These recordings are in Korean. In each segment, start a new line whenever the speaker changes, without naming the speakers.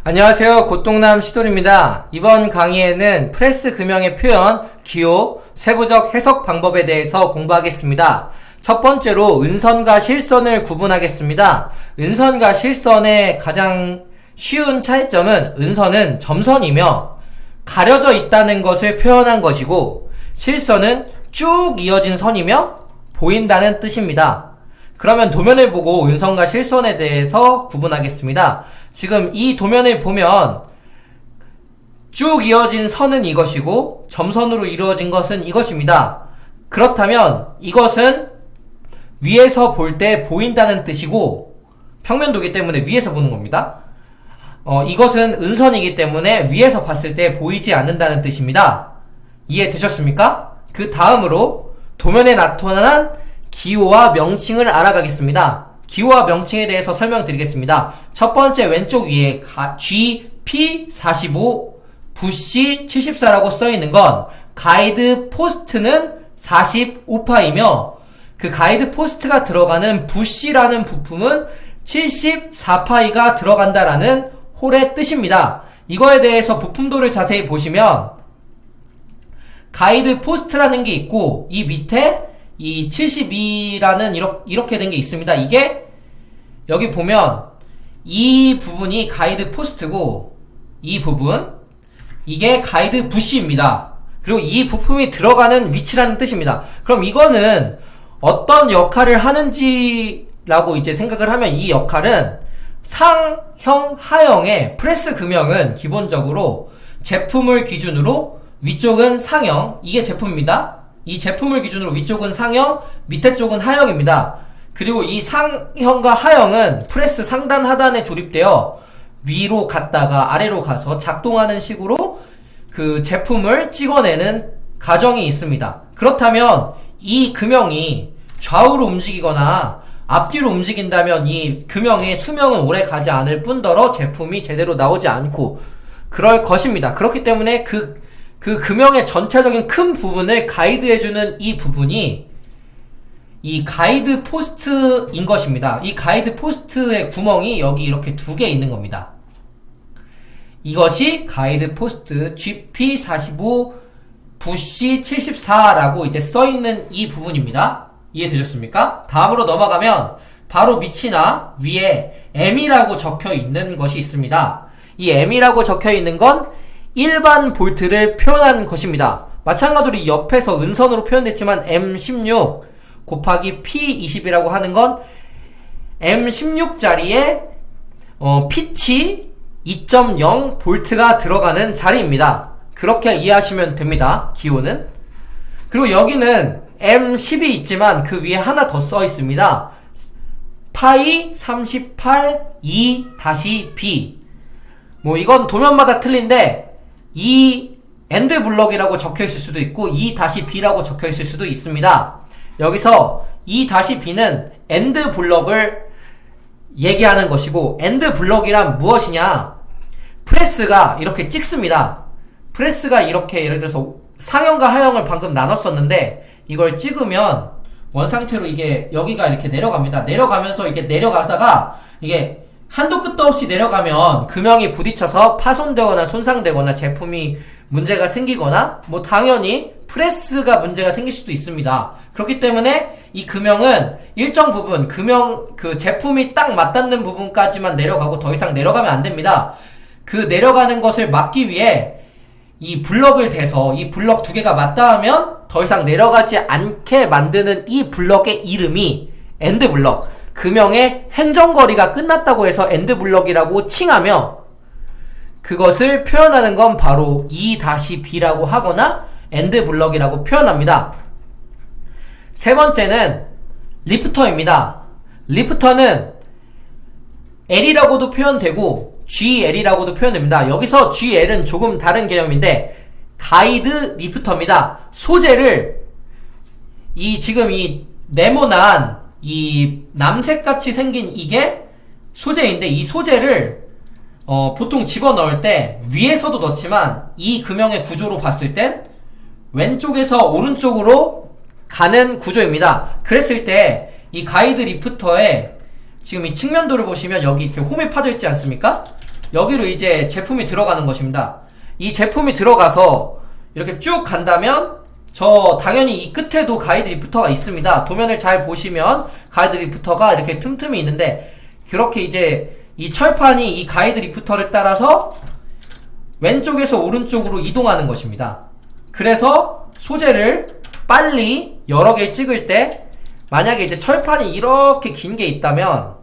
안녕하세요, 곧동남 시돌입니다. 이번 강의에는 프레스 금형의 표현, 기호, 세부적 해석 방법에 대해서 공부하겠습니다. 첫 번째로 은선과 실선을 구분하겠습니다. 은선과 실선의 가장 쉬운 차이점은 은선은 점선이며 가려져 있다는 것을 표현한 것이고, 실선은 쭉 이어진 선이며 보인다는 뜻입니다. 그러면 도면을 보고 은선과 실선에 대해서 구분하겠습니다. 지금 이 도면을 보면 쭉 이어진 선은 이것이고 점선으로 이루어진 것은 이것입니다. 그렇다면 이것은 위에서 볼 때 보인다는 뜻이고, 평면도이기 때문에 위에서 보는 겁니다. 이것은 은선이기 때문에 위에서 봤을 때 보이지 않는다는 뜻입니다. 이해되셨습니까? 그 다음으로 도면에 나타난 기호와 명칭을 알아가겠습니다. 기호와 명칭에 대해서 설명드리겠습니다. 첫 번째 왼쪽 위에 GP45 부시 74라고 써있는 건 가이드 포스트는 45파이며 그 가이드 포스트가 들어가는 부시라는 부품은 74파이가 들어간다라는 홀의 뜻입니다. 이거에 대해서 부품도를 자세히 보시면 가이드 포스트라는 게 있고 이 밑에 이 72라는 이렇게 된 게 있습니다. 이게 여기 보면 이 부분이 가이드 포스트고 이 부분 이게 가이드 부시입니다. 그리고 이 부품이 들어가는 위치라는 뜻입니다. 그럼 이거는 어떤 역할을 하는지라고 이제 생각을 하면 이 역할은 상형, 하형의 프레스 금형은 기본적으로 제품을 기준으로 위쪽은 상형, 이게 제품입니다. 이 제품을 기준으로 위쪽은 상형, 밑에 쪽은 하형입니다. 그리고 이 상형과 하형은 프레스 상단 하단에 조립되어 위로 갔다가 아래로 가서 작동하는 식으로 그 제품을 찍어내는 과정이 있습니다. 그렇다면 이 금형이 좌우로 움직이거나 앞뒤로 움직인다면 이 금형의 수명은 오래 가지 않을 뿐더러 제품이 제대로 나오지 않고 그럴 것입니다. 그렇기 때문에 그 금형의 전체적인 큰 부분을 가이드해주는 이 부분이 이 가이드 포스트인 것입니다. 이 가이드 포스트의 구멍이 여기 이렇게 두 개 있는 겁니다. 이것이 가이드 포스트 GP45 부시 74라고 이제 써있는 이 부분입니다. 이해되셨습니까? 다음으로 넘어가면 바로 밑이나 위에 M이라고 적혀 있는 것이 있습니다. 이 M이라고 적혀 있는 건 일반 볼트를 표현한 것입니다. 마찬가지로 이 옆에서 은선으로 표현됐지만 M16 곱하기 P20이라고 하는 건 M16짜리에 피치 2.0 볼트가 들어가는 자리입니다. 그렇게 이해하시면 됩니다. 기호는. 그리고 여기는 M10이 있지만 그 위에 하나 더 써 있습니다. 파이 38 2-B. 뭐 이건 도면마다 틀린데 이 엔드 블럭이라고 적혀 있을 수도 있고 2-B라고 적혀 있을 수도 있습니다. 여기서 2-B는 엔드 블럭을 얘기하는 것이고, 엔드 블럭이란 무엇이냐? 프레스가 이렇게 찍습니다. 프레스가 이렇게 예를 들어서 상형과 하형을 방금 나눴었는데 이걸 찍으면 원상태로 이게 여기가 이렇게 내려갑니다. 내려가면서 이게 내려가다가 이게 한도 끝도 없이 내려가면 금형이 부딪혀서 파손되거나 손상되거나 제품이 문제가 생기거나 뭐 당연히 프레스가 문제가 생길 수도 있습니다. 그렇기 때문에 이 금형은 일정 부분 금형 그 제품이 딱 맞닿는 부분까지만 내려가고 더 이상 내려가면 안 됩니다. 그 내려가는 것을 막기 위해 이 블럭을 대서 이 블럭 두 개가 맞닿으면 더 이상 내려가지 않게 만드는 이 블럭의 이름이 엔드 블럭. 금형의 행정거리가 끝났다고 해서 엔드 블럭이라고 칭하며 그것을 표현하는 건 바로 2-B라고 하거나 엔드 블럭이라고 표현합니다. 세 번째는 리프터입니다. 리프터는 L이라고도 표현되고 GL이라고도 표현됩니다. 여기서 GL은 조금 다른 개념인데 가이드 리프터입니다. 소재를 지금 이 네모난 이 남색같이 생긴 이게 소재인데 이 소재를 보통 집어넣을 때 위에서도 넣지만 이 금형의 구조로 봤을 땐 왼쪽에서 오른쪽으로 가는 구조입니다. 그랬을 때 이 가이드 리프터에 지금 이 측면도를 보시면 여기 이렇게 홈이 파져 있지 않습니까? 여기로 이제 제품이 들어가는 것입니다. 이 제품이 들어가서 이렇게 쭉 간다면 당연히 이 끝에도 가이드 리프터가 있습니다. 도면을 잘 보시면 가이드 리프터가 이렇게 틈틈이 있는데, 그렇게 이제 이 철판이 이 가이드 리프터를 따라서 왼쪽에서 오른쪽으로 이동하는 것입니다. 그래서 소재를 빨리 여러 개 찍을 때, 만약에 이제 철판이 이렇게 긴 게 있다면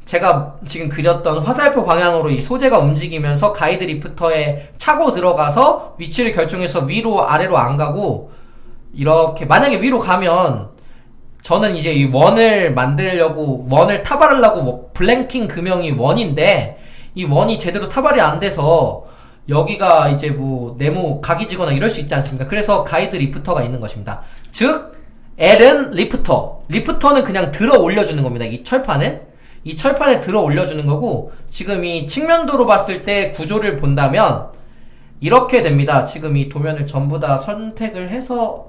제가 지금 그렸던 화살표 방향으로 이 소재가 움직이면서 가이드 리프터에 차고 들어가서 위치를 결정해서 위로 아래로 안 가고, 이렇게 만약에 위로 가면 저는 이제 이 원을 만들려고, 원을 타발하려고 블랭킹 금형이 원인데 이 원이 제대로 타발이 안 돼서 여기가 이제 뭐 네모 각이 지거나 이럴 수 있지 않습니까? 그래서 가이드 리프터가 있는 것입니다. 즉 L은 리프터는 그냥 들어 올려주는 겁니다. 이 철판에 들어 올려주는 거고, 지금 이 측면도로 봤을 때 구조를 본다면 이렇게 됩니다. 지금 이 도면을 전부 다 선택을 해서,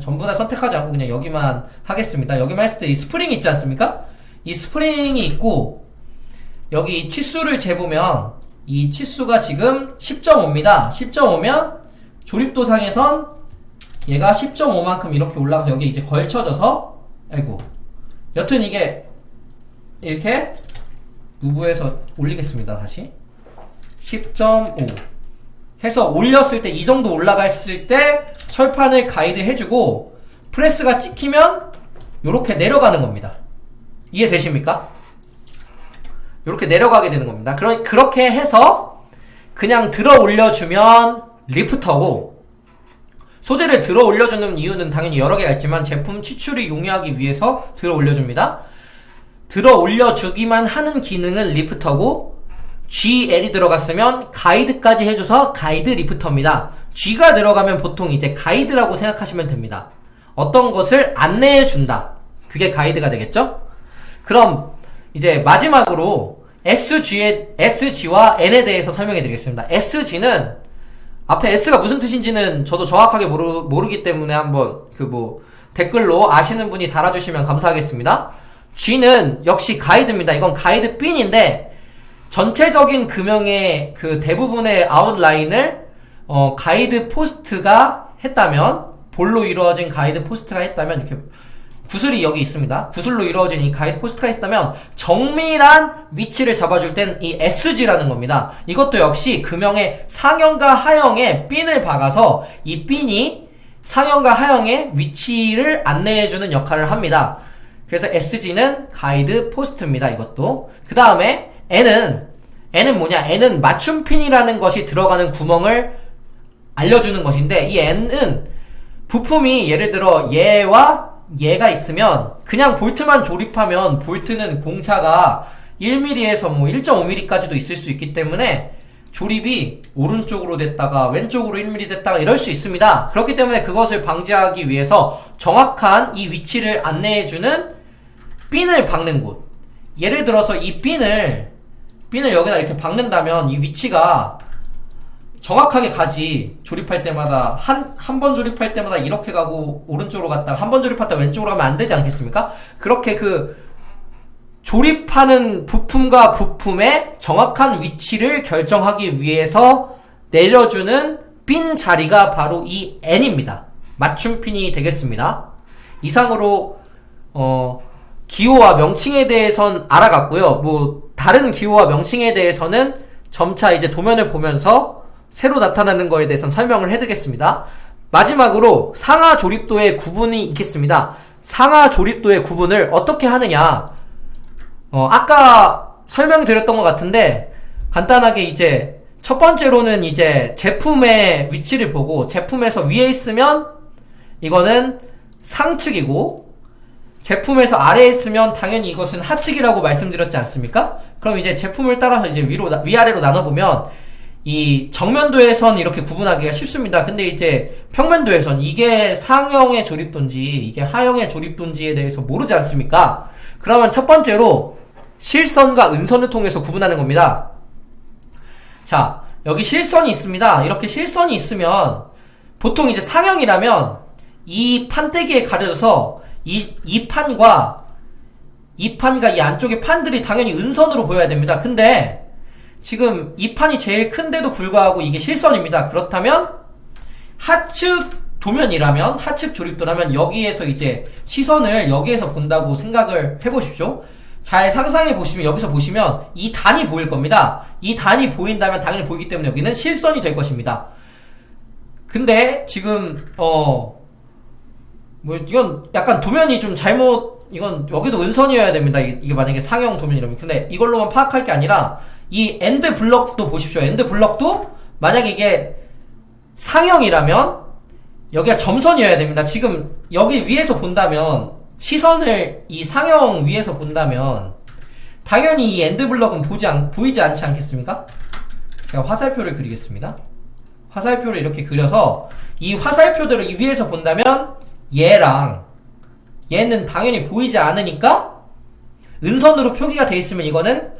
전부 다 선택하지 않고 그냥 여기만 하겠습니다. 여기만 했을 때 이 스프링이 있지 않습니까? 이 스프링이 있고, 여기 치수를 재보면 이 치수가 지금 10.5입니다. 10.5면 조립도상에선 얘가 10.5만큼 이렇게 올라가서 여기 이제 걸쳐져서, 아이고, 여튼 이게 이렇게 무브해서 올리겠습니다. 다시 10.5 해서 올렸을 때, 이 정도 올라갔을 때 철판을 가이드 해주고, 프레스가 찍히면 요렇게 내려가는 겁니다. 이해되십니까? 요렇게 내려가게 되는 겁니다. 그렇게 해서 그냥 들어 올려주면 리프터고, 소재를 들어 올려주는 이유는 당연히 여러 개가 있지만 제품 치출을 용이하기 위해서 들어 올려줍니다. 들어 올려주기만 하는 기능은 리프터고, GL이 들어갔으면 가이드까지 해줘서 가이드 리프터입니다. G가 들어가면 보통 이제 가이드라고 생각하시면 됩니다. 어떤 것을 안내해준다, 그게 가이드가 되겠죠? 그럼 이제 마지막으로 SG와 N에 대해서 설명해 드리겠습니다. SG는 앞에 S가 무슨 뜻인지는 저도 정확하게 모르기 때문에 한번 댓글로 아시는 분이 달아주시면 감사하겠습니다. G는 역시 가이드입니다. 이건 가이드 핀인데, 전체적인 금형의 그 대부분의 아웃라인을 가이드 포스트가 했다면, 볼로 이루어진 가이드 포스트가 했다면, 이렇게 구슬이 여기 있습니다. 구슬로 이루어진 이 가이드 포스트가 있다면 정밀한 위치를 잡아줄 땐 이 SG라는 겁니다. 이것도 역시 금형의 상형과 하형에 핀을 박아서 이 핀이 상형과 하형의 위치를 안내해주는 역할을 합니다. 그래서 SG는 가이드 포스트입니다. 이것도. 그 다음에 N은 뭐냐? N은 맞춤핀이라는 것이 들어가는 구멍을 알려주는 것인데, 이 N은 부품이 예를 들어 얘가 있으면 그냥 볼트만 조립하면 볼트는 공차가 1mm에서 뭐 1.5mm까지도 있을 수 있기 때문에 조립이 오른쪽으로 됐다가 왼쪽으로 1mm 됐다가 이럴 수 있습니다. 그렇기 때문에 그것을 방지하기 위해서 정확한 이 위치를 안내해주는 핀을 박는 곳, 예를 들어서 이 핀을 여기다 이렇게 박는다면 이 위치가 정확하게 가지. 조립할 때마다 한 번 조립할 때마다 이렇게 가고 오른쪽으로 갔다가 한 번 조립할 때 왼쪽으로 가면 안 되지 않겠습니까? 그렇게 조립하는 부품과 부품의 정확한 위치를 결정하기 위해서 내려주는 핀 자리가 바로 이 N입니다. 맞춤 핀이 되겠습니다. 이상으로 기호와 명칭에 대해선 알아갔고요. 뭐 다른 기호와 명칭에 대해서는 점차 이제 도면을 보면서 새로 나타나는 거에 대해서는 설명을 해드리겠습니다. 마지막으로 상하 조립도의 구분이 있겠습니다. 상하 조립도의 구분을 어떻게 하느냐, 아까 설명드렸던 것 같은데 간단하게 이제 첫 번째로는 이제 제품의 위치를 보고, 제품에서 위에 있으면 이거는 상측이고 제품에서 아래에 있으면 당연히 이것은 하측이라고 말씀드렸지 않습니까? 그럼 이제 제품을 따라서 이제 위아래로 나눠보면 이 정면도에선 이렇게 구분하기가 쉽습니다. 근데 이제 평면도에선 이게 상형의 조립도인지 이게 하형의 조립도인지에 대해서 모르지 않습니까? 그러면 첫 번째로 실선과 은선을 통해서 구분하는 겁니다. 자, 여기 실선이 있습니다. 이렇게 실선이 있으면 보통 이제 상형이라면 이 판때기에 가려져서 이 판과 이 안쪽의 판들이 당연히 은선으로 보여야 됩니다. 근데 지금 이 판이 제일 큰데도 불구하고 이게 실선입니다. 그렇다면 하측 도면이라면, 하측 조립도라면 여기에서 이제 시선을 여기에서 본다고 생각을 해보십시오. 잘 상상해 보시면, 여기서 보시면 이 단이 보일 겁니다. 이 단이 보인다면 당연히 보이기 때문에 여기는 실선이 될 것입니다. 근데 지금 이건 약간 도면이 좀 이건 여기도 은선이어야 됩니다. 이게 만약에 상형 도면이라면. 근데 이걸로만 파악할 게 아니라 이 엔드 블럭도 보십시오. 엔드 블럭도 만약에 이게 상형이라면 여기가 점선이어야 됩니다. 지금 여기 위에서 본다면, 시선을 이 상형 위에서 본다면 당연히 이 엔드 블럭은 보이지 않지 않겠습니까? 제가 화살표를 그리겠습니다. 화살표를 이렇게 그려서 이 화살표대로 이 위에서 본다면 얘는 당연히 보이지 않으니까 은선으로 표기가 돼 있으면 이거는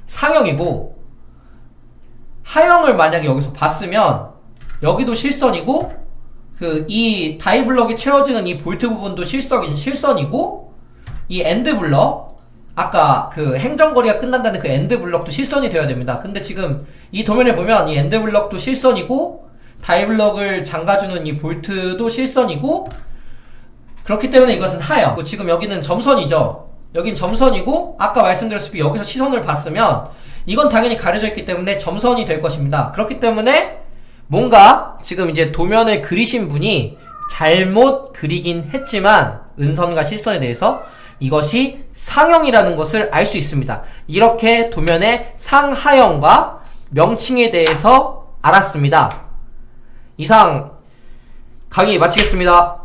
상형이고, 하형을 만약에 여기서 봤으면 여기도 실선이고, 이 다이블럭이 채워지는 이 볼트 부분도 실선이고, 이 엔드 블럭, 아까 그 행정거리가 끝난다는 그 엔드 블럭도 실선이 되어야 됩니다. 근데 지금 이 도면에 보면 이 엔드 블럭도 실선이고, 다이블럭을 잠가주는 이 볼트도 실선이고, 그렇기 때문에 이것은 하형. 지금 여기는 점선이죠. 여긴 점선이고, 아까 말씀드렸다시피 여기서 시선을 봤으면 이건 당연히 가려져 있기 때문에 점선이 될 것입니다. 그렇기 때문에 뭔가 지금 이제 도면을 그리신 분이 잘못 그리긴 했지만 은선과 실선에 대해서 이것이 상형이라는 것을 알 수 있습니다. 이렇게 도면의 상하형과 명칭에 대해서 알았습니다. 이상 강의 마치겠습니다.